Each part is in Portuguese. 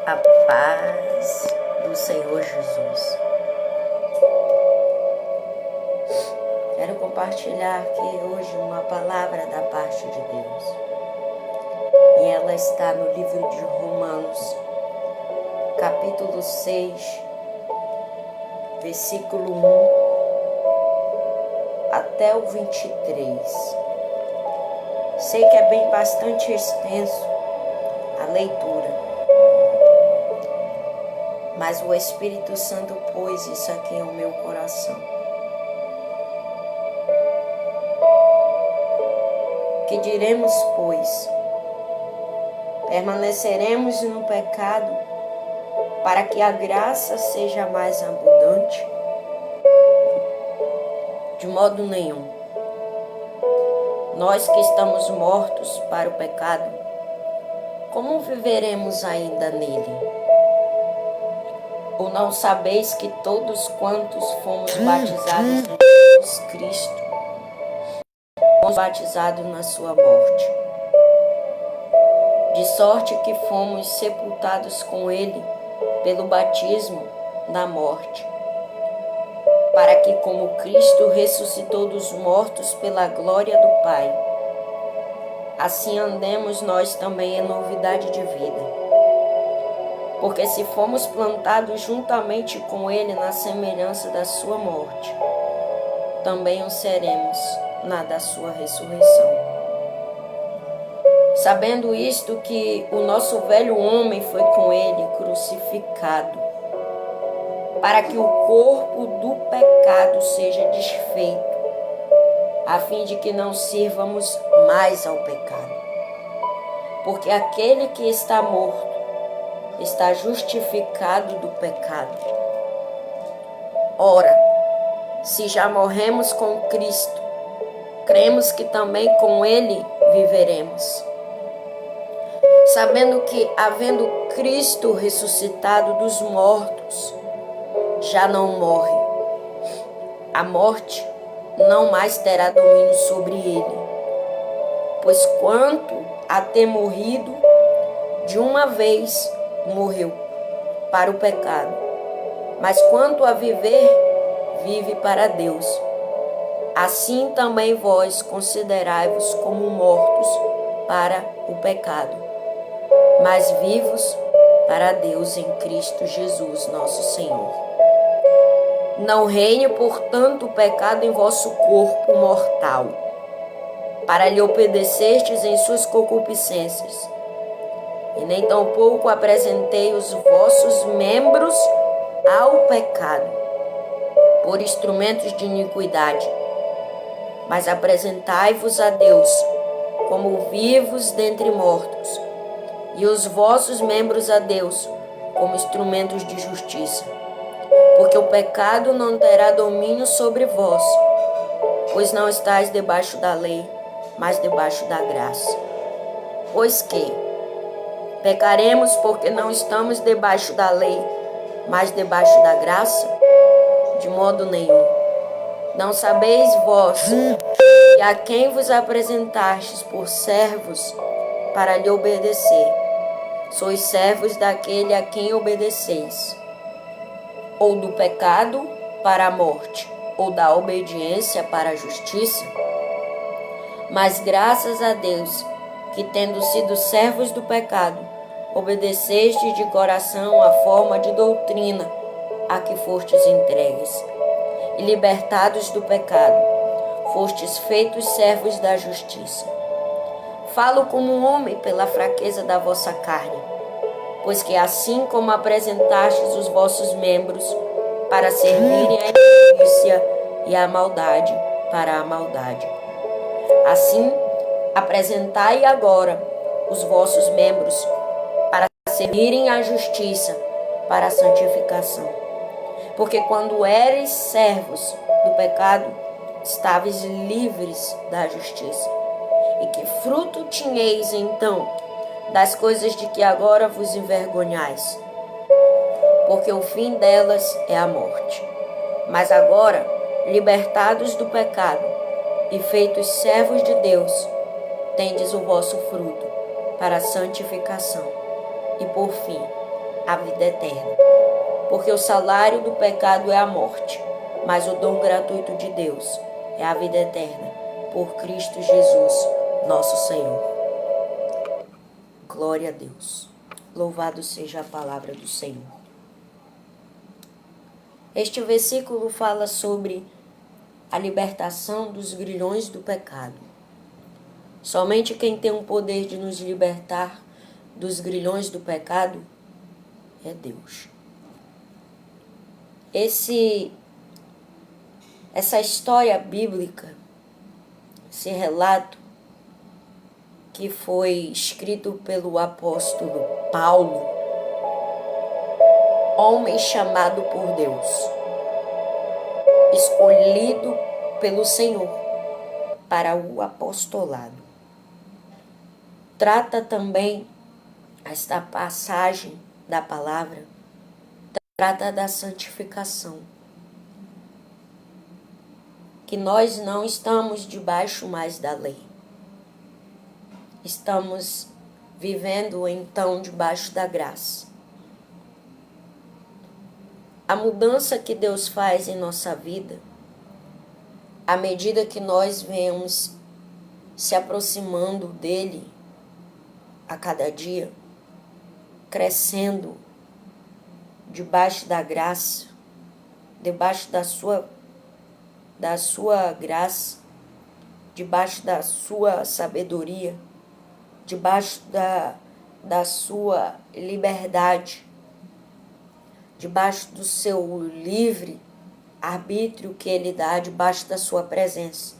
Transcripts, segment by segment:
A paz do Senhor Jesus. Quero compartilhar aqui hoje uma palavra da parte de Deus. E ela está no livro de Romanos, capítulo 6, versículo 1 até o 23. Sei que é bastante extenso a leitura, mas o Espírito Santo pôs isso aqui no meu coração. Que diremos, pois? Permaneceremos no pecado para que a graça seja mais abundante? De modo nenhum. Nós que estamos mortos para o pecado, como viveremos ainda nele? Ou não sabeis que todos quantos fomos batizados em Jesus Cristo, fomos batizados na sua morte? De sorte que fomos sepultados com ele pelo batismo na morte, para que, como Cristo ressuscitou dos mortos pela glória do Pai, assim andemos nós também em novidade de vida. Porque se fomos plantados juntamente com ele na semelhança da sua morte, também o seremos na da sua ressurreição. Sabendo isto, que o nosso velho homem foi com ele crucificado, para que o corpo do pecado seja desfeito, a fim de que não sirvamos mais ao pecado. Porque aquele que está morto está justificado do pecado. Ora, se já morremos com Cristo, cremos que também com ele viveremos. Sabendo que, havendo Cristo ressuscitado dos mortos, já não morre. A morte não mais terá domínio sobre ele. Pois quanto a ter morrido, de uma vez morreu para o pecado. Mas quanto a viver, vive para Deus. Assim também vós considerai-vos como mortos para o pecado, mas vivos para Deus em Cristo Jesus, nosso Senhor. Não reine, portanto, o pecado em vosso corpo mortal, para lhe obedecerdes em suas concupiscências. E nem tampouco apresentei os vossos membros ao pecado, por instrumentos de iniquidade, mas apresentai-vos a Deus como vivos dentre mortos, e os vossos membros a Deus como instrumentos de justiça. Porque o pecado não terá domínio sobre vós, pois não estáis debaixo da lei, mas debaixo da graça. Pois que pecaremos porque não estamos debaixo da lei, mas debaixo da graça? De modo nenhum. Não sabeis vós que a quem vos apresentastes por servos para lhe obedecer, sois servos daquele a quem obedeceis, ou do pecado para a morte, ou da obediência para a justiça? Mas graças a Deus, que tendo sido servos do pecado, obedeceste de coração a forma de doutrina a que fostes entregues, e libertados do pecado, fostes feitos servos da justiça. Falo como um homem pela fraqueza da vossa carne, pois que assim como apresentastes os vossos membros para servirem à injustiça e à maldade para a maldade, assim apresentai agora os vossos membros para servirem à justiça para a santificação. Porque quando eres servos do pecado, estáveis livres da justiça. E que fruto tinhais então das coisas de que agora vos envergonhais? Porque o fim delas é a morte. Mas agora, libertados do pecado e feitos servos de Deus, tendes o vosso fruto para a santificação e, por fim, a vida eterna. Porque o salário do pecado é a morte, mas o dom gratuito de Deus é a vida eterna, por Cristo Jesus, nosso Senhor. Glória a Deus. Louvado seja a palavra do Senhor. Este versículo fala sobre a libertação dos grilhões do pecado. Somente quem tem o poder de nos libertar dos grilhões do pecado é Deus. Essa história bíblica, esse relato que foi escrito pelo apóstolo Paulo, homem chamado por Deus, escolhido pelo Senhor para o apostolado. Trata também esta passagem da palavra, trata da santificação. Que nós não estamos debaixo mais da lei. Estamos vivendo então debaixo da graça. A mudança que Deus faz em nossa vida, à medida que nós vemos se aproximando dele a cada dia, crescendo debaixo da graça, debaixo da sua graça, debaixo da sua sabedoria, debaixo da sua liberdade, debaixo do seu livre arbítrio que ele dá, debaixo da sua presença.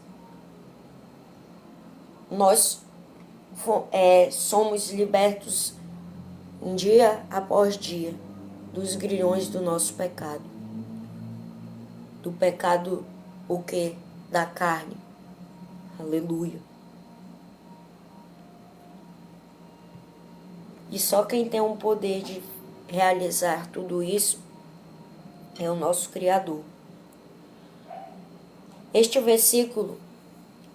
Nós somos libertos dia após dia dos grilhões do nosso pecado. Do pecado, o quê? Da carne. Aleluia. E só quem tem o poder de realizar tudo isso é o nosso Criador. Este versículo,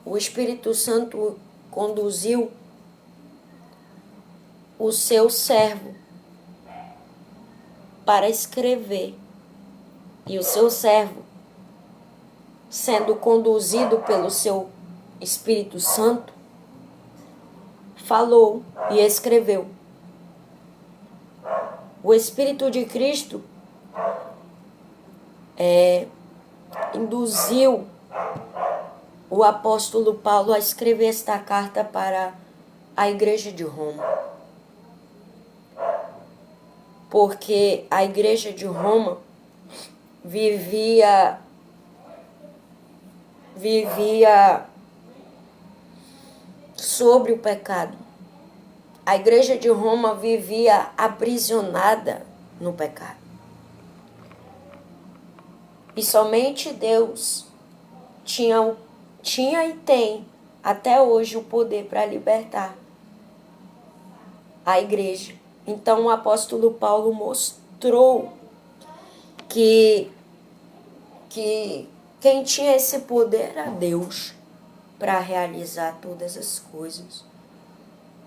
o Espírito Santo conduziu o seu servo para escrever. E o seu servo, sendo conduzido pelo seu Espírito Santo, falou e escreveu. O Espírito de Cristo induziu o apóstolo Paulo a escrever esta carta para a igreja de Roma. Porque a igreja de Roma vivia sobre o pecado. A igreja de Roma vivia aprisionada no pecado. E somente Deus tinha e tem até hoje o poder para libertar a igreja. Então o apóstolo Paulo mostrou que quem tinha esse poder era Deus para realizar todas as coisas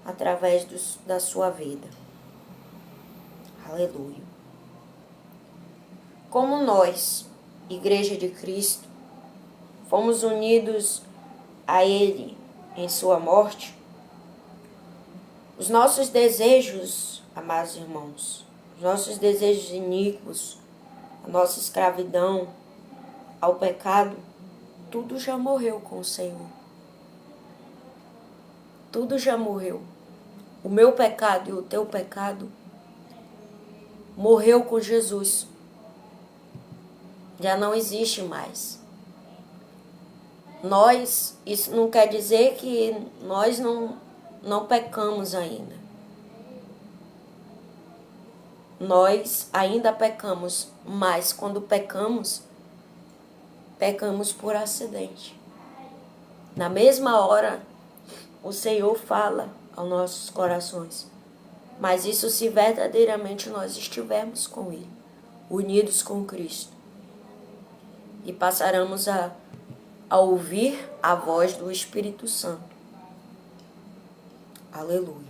através da sua vida. Aleluia. Como nós, Igreja de Cristo, fomos unidos a Ele em sua morte, os nossos desejos, amados irmãos, os nossos desejos iníquos, a nossa escravidão ao pecado, tudo já morreu com o Senhor. Tudo já morreu. O meu pecado e o teu pecado morreu com Jesus. Já não existe mais. Isso não quer dizer que nós não pecamos ainda. Nós ainda pecamos, mas quando pecamos por acidente. Na mesma hora, o Senhor fala aos nossos corações. Mas isso se verdadeiramente nós estivermos com Ele, unidos com Cristo. E passaremos a ouvir a voz do Espírito Santo. Aleluia.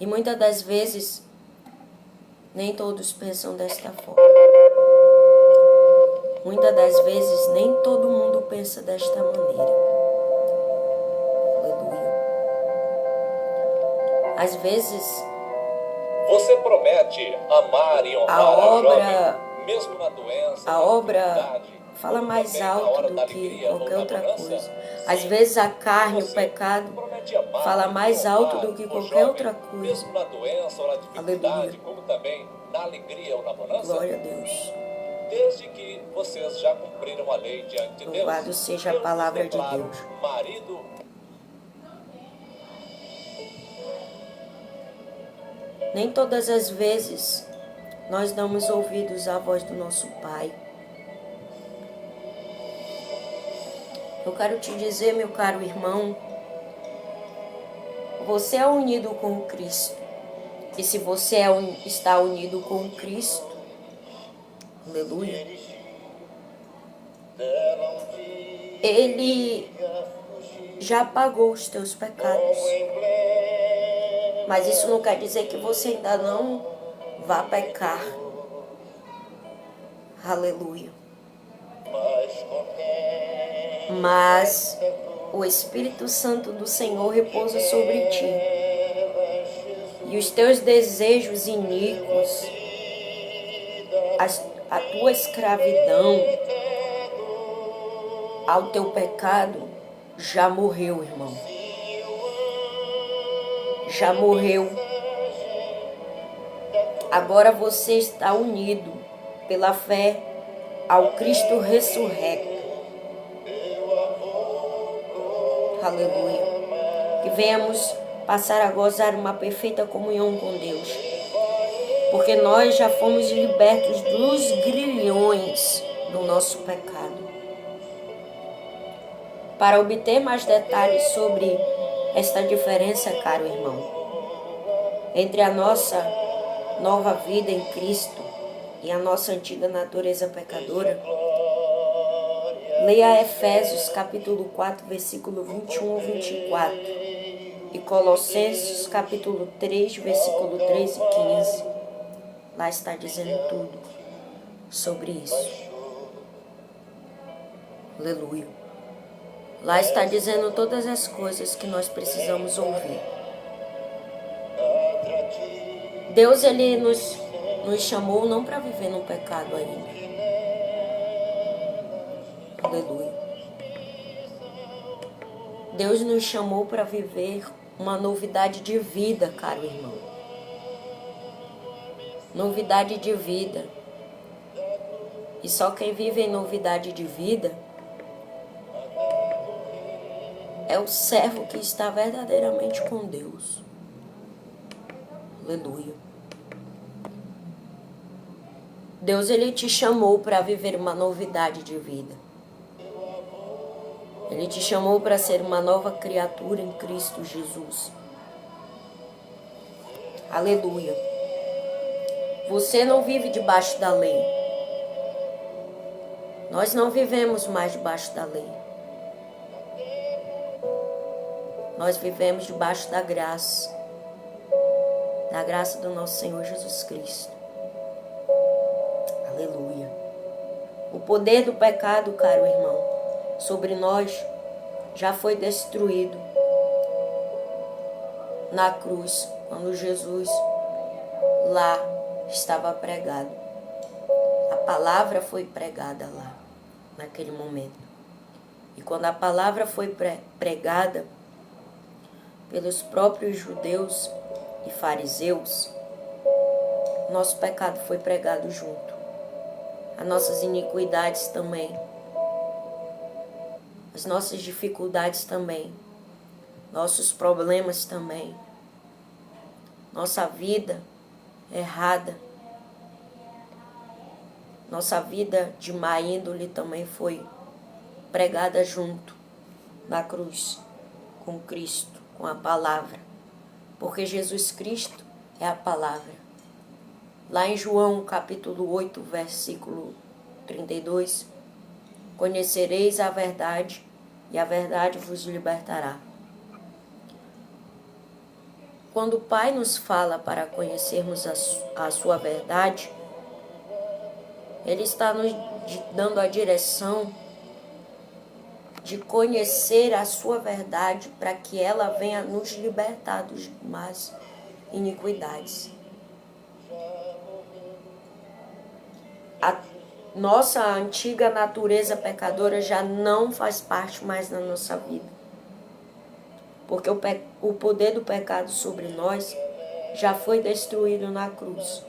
E muitas das vezes Nem todos pensam desta forma. Muitas das vezes, nem todo mundo pensa desta maneira. Aleluia. Às vezes, você promete amar e honrar a jovem, mesmo na doença, a obra fala mais alto do que qualquer outra coisa. Às vezes a carne, o pecado, fala mais alto do que qualquer outra coisa. mesmo na doença ou na dificuldade, Aleluia. como também na alegria ou na bonança. Glória a Deus. Desde que vocês já cumpriram a lei diante de Deus. Louvado seja a palavra de Deus. Marido. Nem todas as vezes nós damos ouvidos à voz do nosso Pai. Eu quero te dizer, meu caro irmão, você é unido com Cristo. E se você está unido com Cristo, aleluia, Ele já pagou os teus pecados. Mas isso não quer dizer que você ainda não vá pecar. Aleluia. Mas o Espírito Santo do Senhor repousa sobre ti. E os teus desejos iníquos, a tua escravidão ao teu pecado já morreu, irmão. Já morreu. Agora você está unido pela fé ao Cristo ressurrecto. Aleluia. Que venhamos passar a gozar uma perfeita comunhão com Deus. Porque nós já fomos libertos dos grilhões do nosso pecado. Para obter mais detalhes sobre esta diferença, caro irmão, entre a nossa nova vida em Cristo e a nossa antiga natureza pecadora, leia Efésios capítulo 4, versículo 21 ao 24 e Colossenses capítulo 3, versículo 13 e 15. Lá está dizendo tudo sobre isso. Aleluia. Lá está dizendo todas as coisas que nós precisamos ouvir. Deus, Ele nos chamou não para viver no pecado ainda. Aleluia. Deus nos chamou para viver uma novidade de vida, caro irmão. Novidade de vida. E só quem vive em novidade de vida é o servo que está verdadeiramente com Deus. Aleluia. Deus, Ele te chamou para viver uma novidade de vida. Ele te chamou para ser uma nova criatura em Cristo Jesus. Aleluia. Você não vive debaixo da lei. Nós não vivemos mais debaixo da lei. Nós vivemos debaixo da graça do nosso Senhor Jesus Cristo. Aleluia. O poder do pecado, caro irmão, sobre nós já foi destruído na cruz, quando Jesus lá estava pregado. A palavra foi pregada lá, naquele momento. E quando a palavra foi pregada pelos próprios judeus e fariseus, nosso pecado foi pregado junto. As nossas iniquidades também. As nossas dificuldades também. Nossos problemas também. Nossa vida errada. Nossa vida de má índole também foi pregada junto na cruz com Cristo, com a palavra. Porque Jesus Cristo é a palavra. Lá em João capítulo 8, versículo 32, conhecereis a verdade e a verdade vos libertará. quando o Pai nos fala para conhecermos a sua verdade, Ele está nos dando a direção de conhecer a sua verdade para que ela venha nos libertar dos más iniquidades. A nossa antiga natureza pecadora já não faz parte mais da nossa vida. Porque o poder do pecado sobre nós já foi destruído na cruz.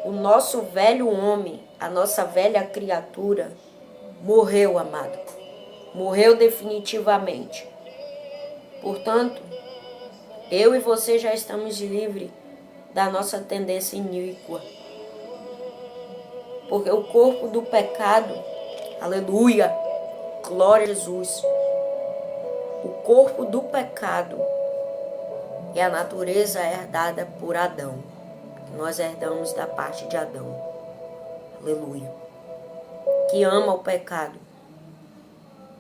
O nosso velho homem, a nossa velha criatura, morreu, amado. Morreu definitivamente. Portanto, eu e você já estamos livres da nossa tendência iníqua. Porque o corpo do pecado, aleluia, glória a Jesus. O corpo do pecado é a natureza herdada por Adão. Nós herdamos da parte de Adão. Aleluia. Que ama o pecado.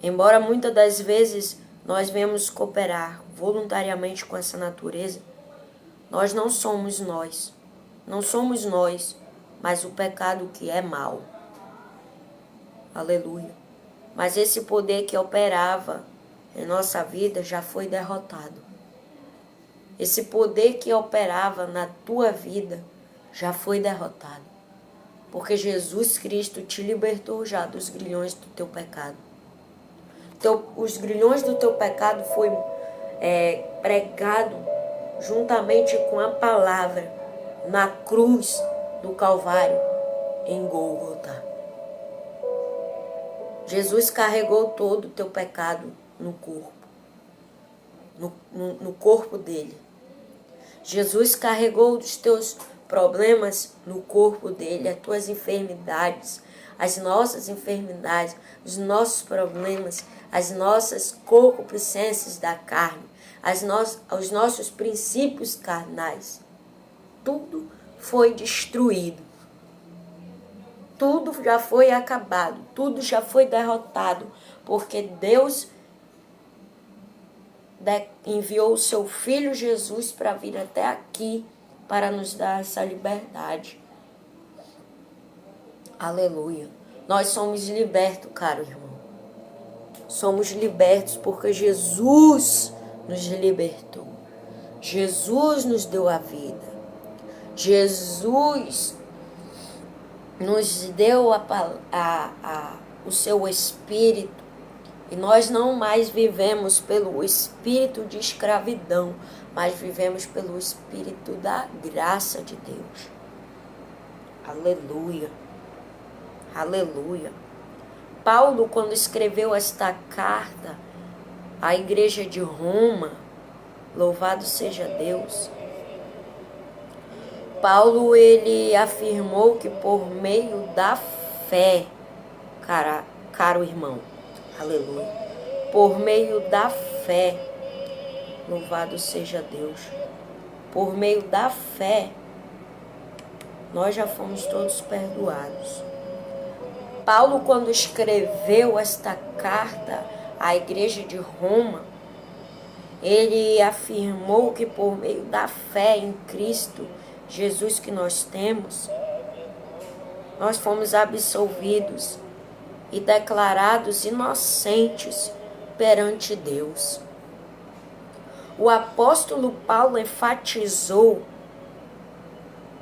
Embora muitas das vezes nós venhamos cooperar voluntariamente com essa natureza, nós não somos nós. Não somos nós, mas o pecado que é mau. Aleluia. Mas esse poder que operava em nossa vida já foi derrotado. Esse poder que operava na tua vida já foi derrotado. Porque Jesus Cristo te libertou já dos grilhões do teu pecado. Os grilhões do teu pecado foi pregado juntamente com a palavra na cruz do Calvário em Gólgota. Jesus carregou todo o teu pecado no corpo. No corpo dele. Jesus carregou os teus problemas no corpo dele, as tuas enfermidades, as nossas enfermidades, os nossos problemas, as nossas concupiscências da carne, os nossos princípios carnais. Tudo foi destruído. Tudo já foi acabado, tudo já foi derrotado, porque Deus enviou o seu Filho Jesus para vir até aqui, para nos dar essa liberdade. Aleluia. Nós somos libertos, caro irmão. Somos libertos porque Jesus nos libertou. Jesus nos deu a vida. Jesus nos deu o seu Espírito. E nós não mais vivemos pelo espírito de escravidão, mas vivemos pelo Espírito da graça de Deus. Aleluia. Aleluia. Paulo, quando escreveu esta carta à igreja de Roma, louvado seja Deus, Paulo, ele afirmou que por meio da fé, caro irmão, aleluia, por meio da fé, louvado seja Deus, por meio da fé, nós já fomos todos perdoados. Paulo, quando escreveu esta carta à igreja de Roma, ele afirmou que por meio da fé em Cristo Jesus que nós temos, nós fomos absolvidos e declarados inocentes perante Deus. O apóstolo Paulo enfatizou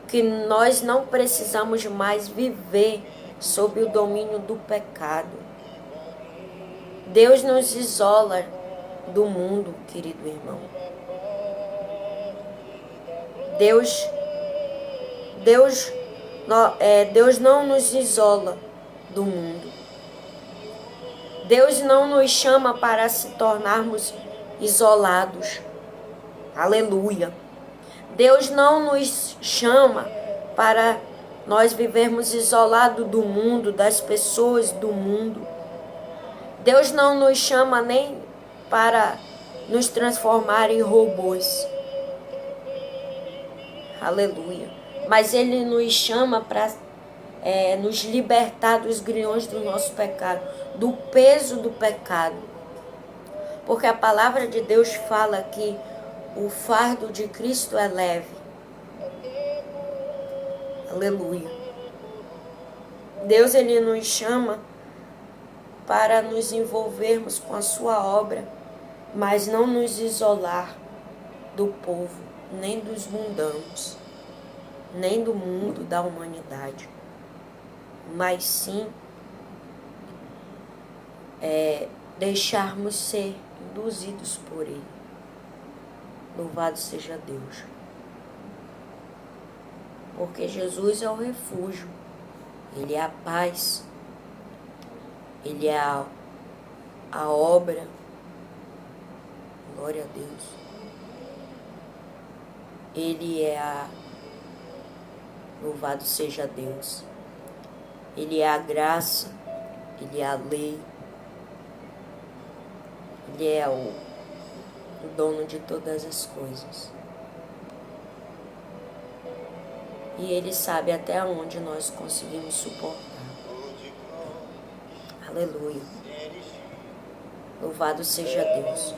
que nós não precisamos mais viver sob o domínio do pecado. Deus nos isola do mundo, querido irmão. Deus não nos isola do mundo. Deus não nos chama para se tornarmos isolados. Aleluia. Deus não nos chama para nós vivermos isolados do mundo, das pessoas do mundo. Deus não nos chama nem para nos transformar em robôs. Aleluia. Mas Ele nos chama para nos libertar dos grilhões do nosso pecado, do peso do pecado. Porque a palavra de Deus fala que O fardo de Cristo é leve. Aleluia. Deus, Ele nos chama para nos envolvermos com a sua obra, mas não nos isolar do povo, nem dos mundanos, nem do mundo, da humanidade, mas sim deixarmos ser induzidos por Ele. Louvado seja Deus. Porque Jesus é o refúgio, Ele é a paz, Ele é a obra. Glória a Deus. Ele é louvado seja Deus. Ele é a graça, Ele é a lei, Ele é o dono de todas as coisas. E Ele sabe até onde nós conseguimos suportar. Aleluia. Louvado seja Deus.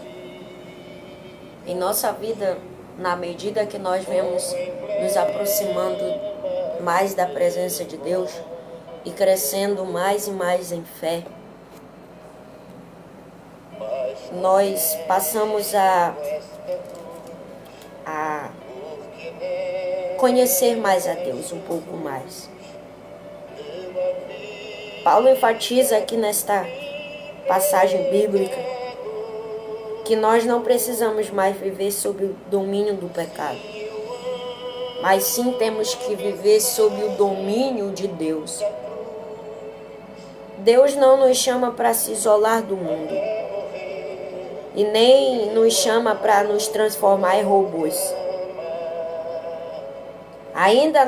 Em nossa vida, na medida que nós vemos nos aproximando mais da presença de Deus e crescendo mais e mais em fé, nós passamos a conhecer mais a Deus um pouco mais. Paulo enfatiza aqui nesta passagem bíblica que nós não precisamos mais viver sob o domínio do pecado, mas sim temos que viver sob o domínio de Deus. Deus não nos chama para se isolar do mundo e nem nos chama para nos transformar em robôs. Ainda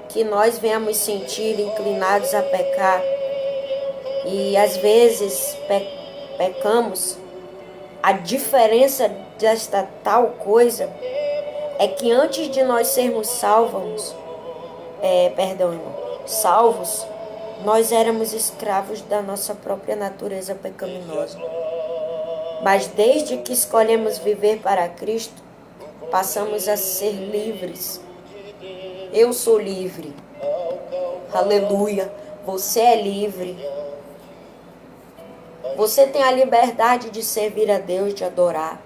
que nós venhamos sentir inclinados a pecar e às vezes pecamos, a diferença desta tal coisa é que antes de nós sermos salvos, nós éramos escravos da nossa própria natureza pecaminosa. Mas desde que escolhemos viver para Cristo, passamos a ser livres. Eu sou livre. Aleluia. Você é livre. Você tem a liberdade de servir a Deus, de adorar.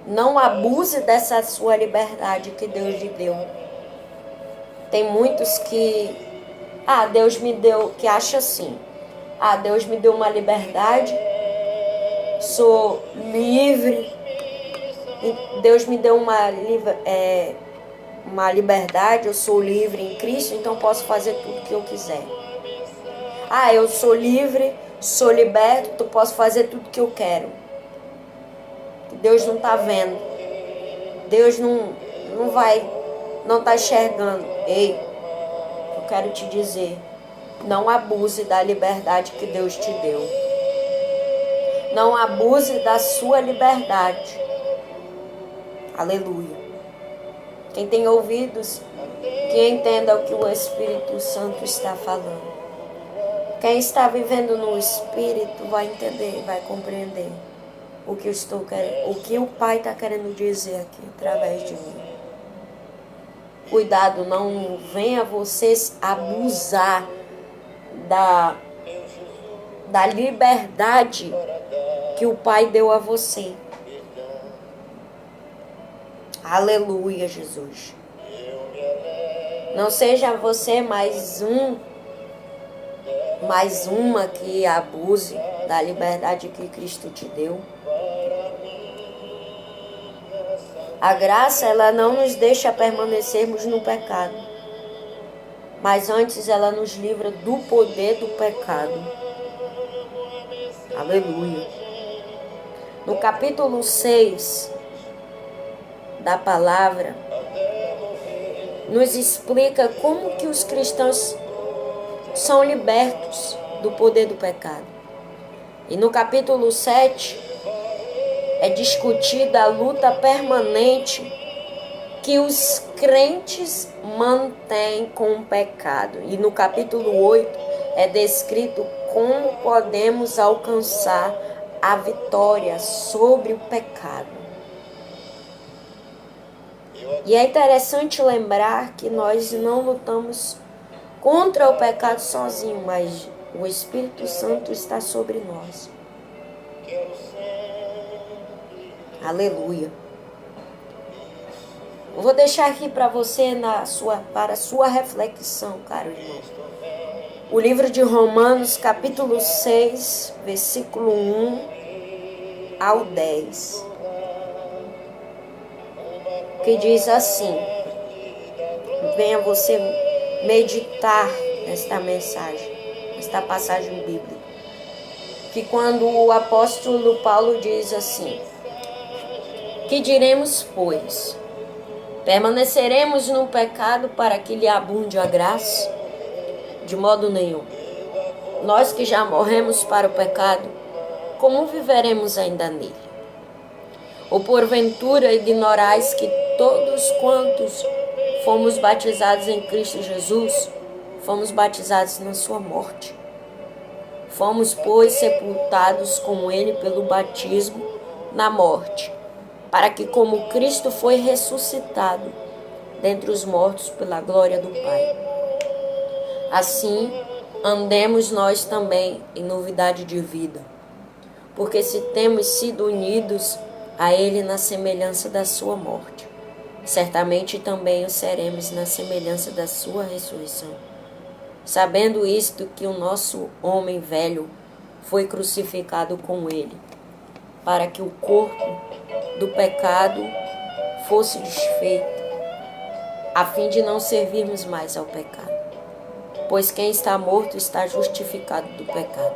Não abuse dessa sua liberdade que Deus lhe deu. Tem muitos que Deus me deu, que acha assim. Deus me deu uma liberdade, sou livre. Deus me deu uma liberdade, eu sou livre em Cristo, então posso fazer tudo que eu quiser. Eu sou livre, sou liberto, posso fazer tudo que eu quero. Deus não está vendo. Deus não está enxergando. Ei, eu quero te dizer, não abuse da liberdade que Deus te deu. Não abuse da sua liberdade. Aleluia. Quem tem ouvidos, que entenda o que o Espírito Santo está falando. Quem está vivendo no Espírito vai entender, vai compreender o que eu estou querendo, o que o Pai está querendo dizer aqui através de mim. Cuidado, não venha vocês abusar da liberdade que o Pai deu a você. Aleluia, Jesus. Não seja você mais uma que abuse da liberdade que Cristo te deu. A graça, ela não nos deixa permanecermos no pecado, mas antes ela nos livra do poder do pecado. Aleluia. No capítulo 6 da palavra, nos explica como que os cristãos são libertos do poder do pecado. E no capítulo 7 é discutida a luta permanente que os crentes mantêm com o pecado. E no capítulo 8 é descrito como podemos alcançar a vitória sobre o pecado. E é interessante lembrar que nós não lutamos contra o pecado sozinho, mas o Espírito Santo está sobre nós. Aleluia. Eu vou deixar aqui para você para a sua reflexão, caro irmão. O livro de Romanos, capítulo 6, versículo 1 ao 10. Que diz assim: venha você meditar nesta mensagem, nesta passagem bíblica. Que quando o apóstolo Paulo diz assim: que diremos, pois? Permaneceremos no pecado para que lhe abunde a graça? De modo nenhum. Nós que já morremos para o pecado, como viveremos ainda nele? Ou porventura ignorais que todos quantos fomos batizados em Cristo Jesus, fomos batizados na sua morte? Fomos, pois, sepultados com ele pelo batismo na morte, para que, como Cristo foi ressuscitado dentre os mortos pela glória do Pai, assim andemos nós também em novidade de vida. Porque se temos sido unidos a ele na semelhança da sua morte, certamente também o seremos na semelhança da sua ressurreição. Sabendo isto, que o nosso homem velho foi crucificado com ele, para que o corpo do pecado fosse desfeito, a fim de não servirmos mais ao pecado. Pois quem está morto está justificado do pecado.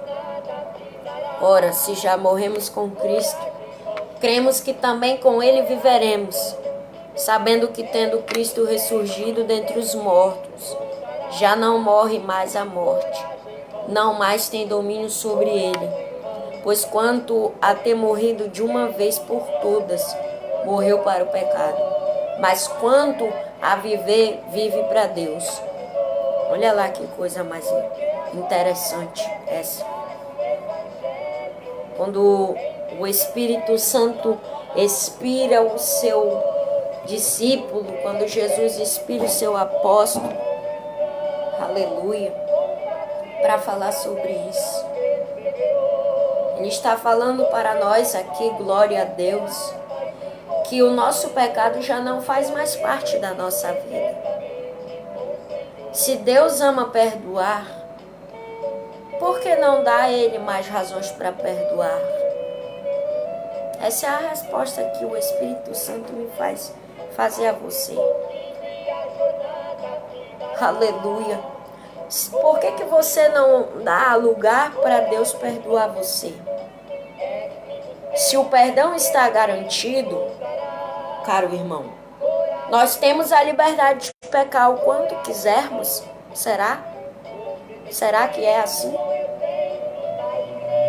Ora, se já morremos com Cristo, cremos que também com ele viveremos, sabendo que, tendo Cristo ressurgido dentre os mortos, já não morre mais a morte, não mais tem domínio sobre ele. Pois quanto a ter morrido de uma vez por todas, morreu para o pecado, mas quanto a viver, vive para Deus. Olha lá que coisa mais interessante essa. Quando o Espírito Santo inspira o seu discípulo, quando Jesus inspira o seu apóstolo, aleluia, para falar sobre isso. Ele está falando para nós aqui, glória a Deus, que o nosso pecado já não faz mais parte da nossa vida. Se Deus ama perdoar, por que não dá a Ele mais razões para perdoar? Essa é a resposta que o Espírito Santo me faz fazer a você. Aleluia. Por que você não dá lugar para Deus perdoar você? Se o perdão está garantido, caro irmão, nós temos a liberdade de pecar o quanto quisermos. Será? Será que é assim?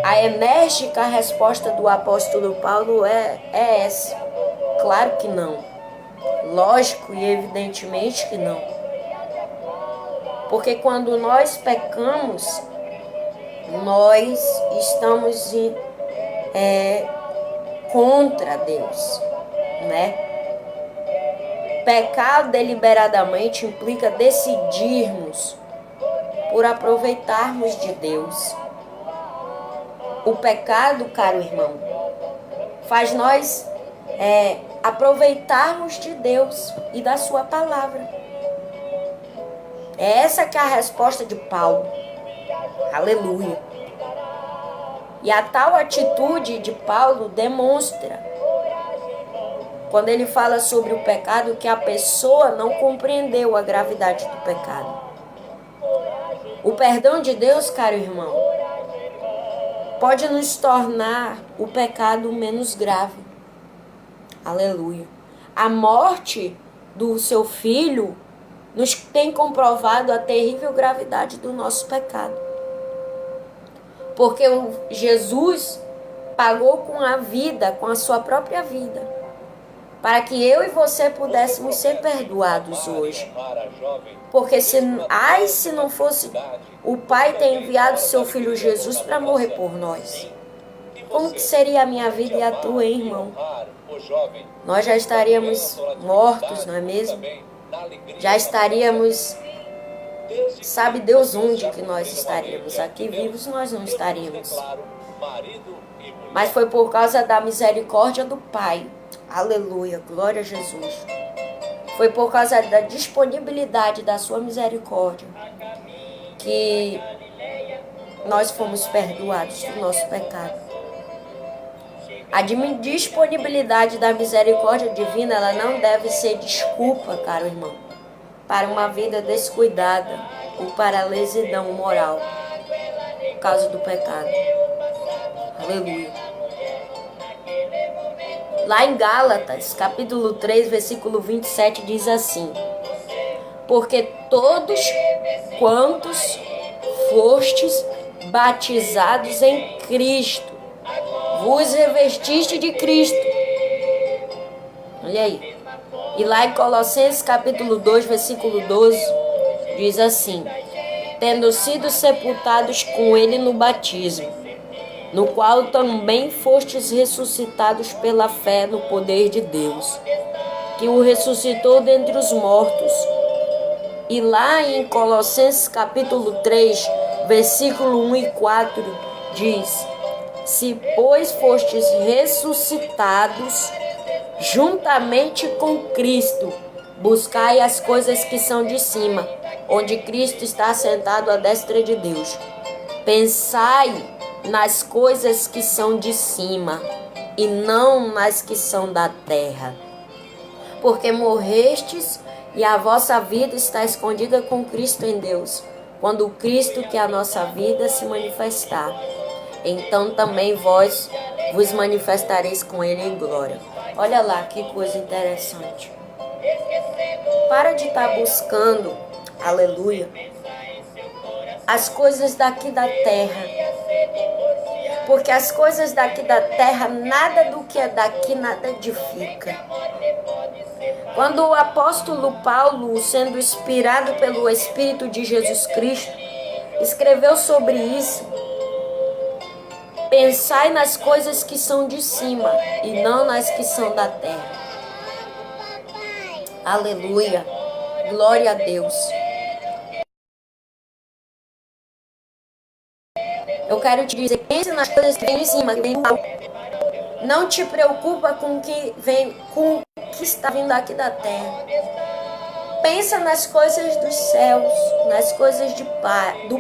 A enérgica resposta do apóstolo Paulo é essa. Claro que não. Lógico e evidentemente que não. Porque quando nós pecamos, nós estamos contra Deus, né? Pecar deliberadamente implica decidirmos por aproveitarmos de Deus. O pecado, caro irmão, faz nós aproveitarmos de Deus e da sua palavra. É essa que é a resposta de Paulo. Aleluia. E a tal atitude de Paulo demonstra, quando ele fala sobre o pecado, que a pessoa não compreendeu a gravidade do pecado. O perdão de Deus, caro irmão, pode nos tornar o pecado menos grave. Aleluia. A morte do seu filho nos tem comprovado a terrível gravidade do nosso pecado. Porque Jesus pagou com a vida, com a sua própria vida, para que eu e você pudéssemos ser perdoados hoje. Porque se não fosse o Pai ter enviado seu Filho Jesus para morrer por nós. Como que seria a minha vida e a tua, hein, irmão? Nós já estaríamos mortos, não é mesmo? Já estaríamos, sabe Deus onde que nós estaríamos? Aqui vivos nós não estaríamos. Mas foi por causa da misericórdia do Pai. Aleluia, glória a Jesus. Foi por causa da disponibilidade da sua misericórdia que nós fomos perdoados do nosso pecado. A disponibilidade da misericórdia divina, ela não deve ser desculpa, caro irmão, para uma vida descuidada ou para a lesidão moral por causa do pecado. Aleluia. Lá em Gálatas, capítulo 3, versículo 27, diz assim: porque todos quantos fostes batizados em Cristo, vos revestiste de Cristo. Olha aí. E lá em Colossenses capítulo 2, versículo 12, diz assim: tendo sido sepultados com ele no batismo, no qual também fostes ressuscitados pela fé no poder de Deus, que o ressuscitou dentre os mortos. E lá em Colossenses capítulo 3, versículo 1 e 4, diz: se, pois, fostes ressuscitados juntamente com Cristo, buscai as coisas que são de cima, onde Cristo está sentado à destra de Deus. Pensai nas coisas que são de cima, e não nas que são da terra. Porque morrestes, e a vossa vida está escondida com Cristo em Deus. Quando o Cristo, que é a nossa vida, se manifestar, então também vós vos manifestareis com ele em glória. Olha lá que coisa interessante. Para de estar buscando, aleluia, as coisas daqui da terra. Porque as coisas daqui da terra, nada do que é daqui, nada edifica. Quando o apóstolo Paulo, sendo inspirado pelo Espírito de Jesus Cristo, escreveu sobre isso: pensai nas coisas que são de cima e não nas que são da terra. Aleluia. Glória a Deus. Eu quero te dizer, pense nas coisas que vêm de cima, que vem do alto. Não te preocupa com o que vem, com o que está vindo aqui da terra. Pensa nas coisas dos céus, nas coisas do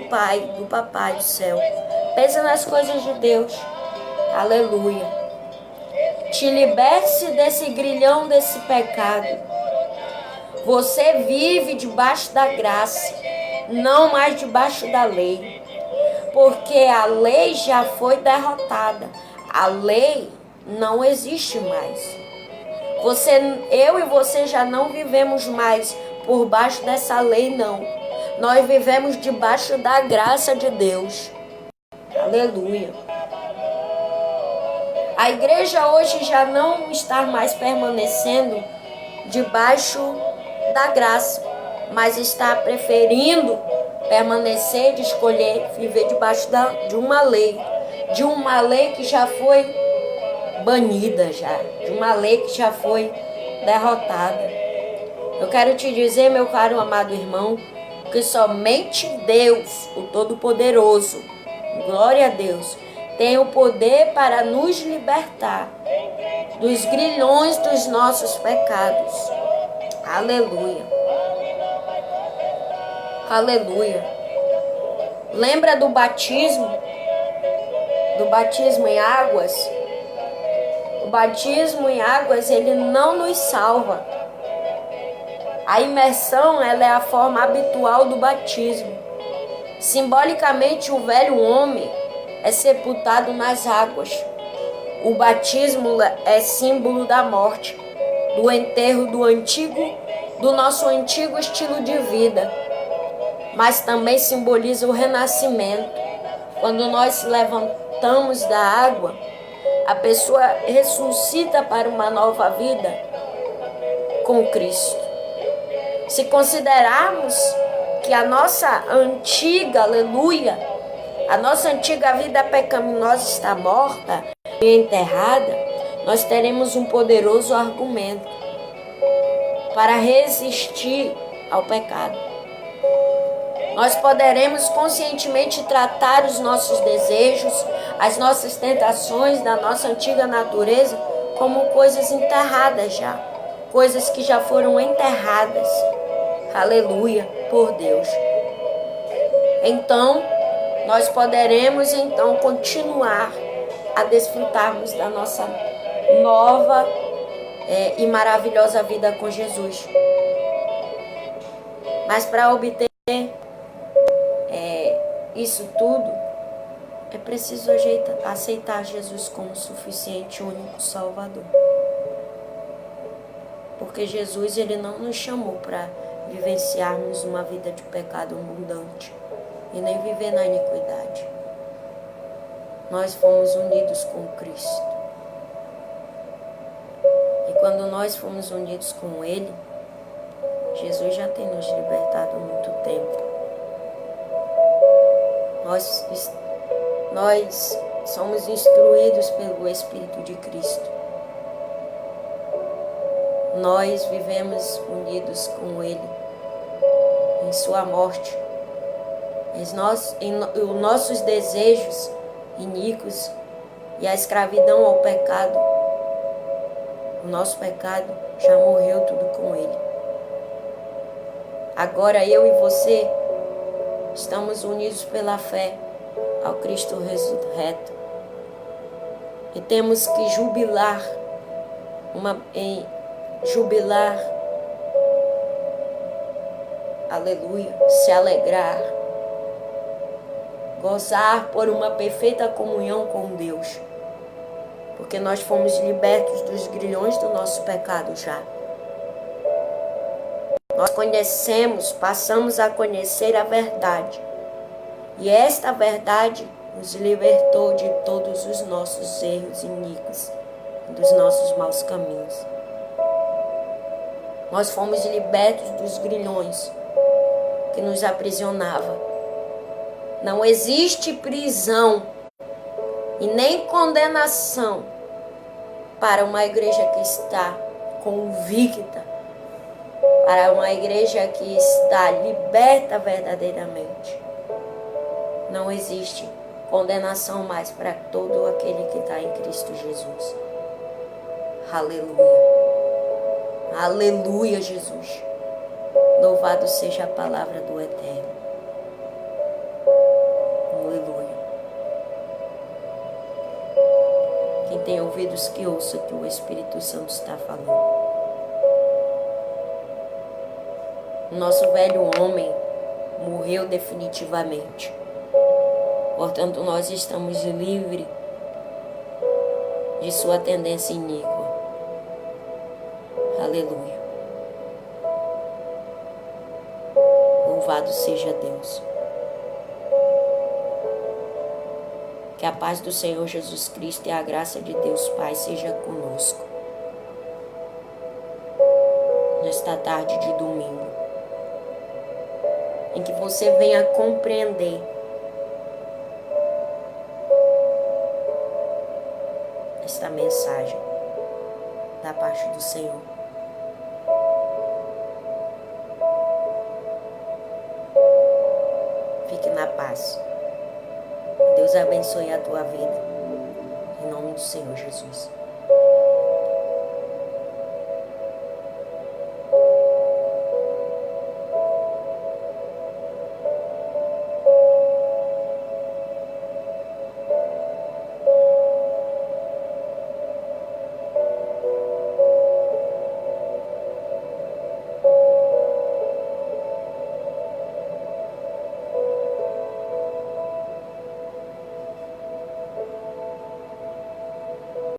papai do céu. Pensa nas coisas de Deus. Aleluia. Te liberte desse grilhão, desse pecado. Você vive debaixo da graça, não mais debaixo da lei. Porque a lei já foi derrotada. A lei não existe mais. Eu e você já não vivemos mais por baixo dessa lei, não. Nós vivemos debaixo da graça de Deus. Aleluia. A igreja hoje já não está mais permanecendo debaixo da graça, mas está preferindo permanecer, de escolher viver debaixo de uma lei que já foi banida, de uma lei que já foi derrotada. Eu quero te dizer, meu caro amado irmão, que somente Deus, o Todo-Poderoso, glória a Deus, tem o poder para nos libertar dos grilhões dos nossos pecados. Aleluia. Aleluia. Lembra do batismo? Do batismo em águas? O batismo em águas, ele não nos salva. A imersão, ela é a forma habitual do batismo. Simbolicamente, o velho homem é sepultado nas águas. O batismo é símbolo da morte, do enterro do nosso antigo estilo de vida. Mas também simboliza o renascimento. Quando nós se levantamos da água, a pessoa ressuscita para uma nova vida com Cristo. Se considerarmos que a nossa antiga, aleluia, a nossa antiga vida pecaminosa está morta, enterrada, nós teremos um poderoso argumento para resistir ao pecado. Nós poderemos conscientemente tratar os nossos desejos, as nossas tentações da nossa antiga natureza como coisas enterradas já, coisas que já foram enterradas, aleluia, por Deus. Então, nós poderemos continuar a desfrutarmos da nossa nova e maravilhosa vida com Jesus. Mas para obter isso tudo, é preciso aceitar Jesus como suficiente e único Salvador. Porque Jesus, ele não nos chamou para vivenciarmos uma vida de pecado abundante e nem viver na iniquidade. Nós fomos unidos com Cristo. E quando nós fomos unidos com Ele, Jesus já tem nos libertado há muito tempo. Nós somos instruídos pelo Espírito de Cristo. Nós vivemos unidos com Ele em sua morte. Os nossos desejos iníquos e a escravidão ao pecado, o nosso pecado já morreu tudo com Ele. Agora eu e você estamos unidos pela fé ao Cristo ressurreto. E temos que jubilar, aleluia, se alegrar, gozar por uma perfeita comunhão com Deus. Porque nós fomos libertos dos grilhões do nosso pecado já. Nós passamos a conhecer a verdade. E esta verdade nos libertou de todos os nossos erros iníquos, dos nossos maus caminhos. Nós fomos libertos dos grilhões que nos aprisionavam. Não existe prisão e nem condenação para uma igreja que está convicta, para uma igreja que está liberta verdadeiramente. Não existe condenação mais para todo aquele que está em Cristo Jesus. Aleluia. Aleluia, Jesus. Louvado seja a palavra do Eterno. Aleluia. Quem tem ouvidos que ouça que o Espírito Santo está falando. O nosso velho homem morreu definitivamente. Portanto, nós estamos livres de sua tendência iníqua. Aleluia. Louvado seja Deus. Que a paz do Senhor Jesus Cristo e a graça de Deus Pai seja conosco. Nesta tarde de domingo, em que você venha compreender esta mensagem da parte do Senhor. Fique na paz. Deus abençoe a tua vida. Em nome do Senhor Jesus.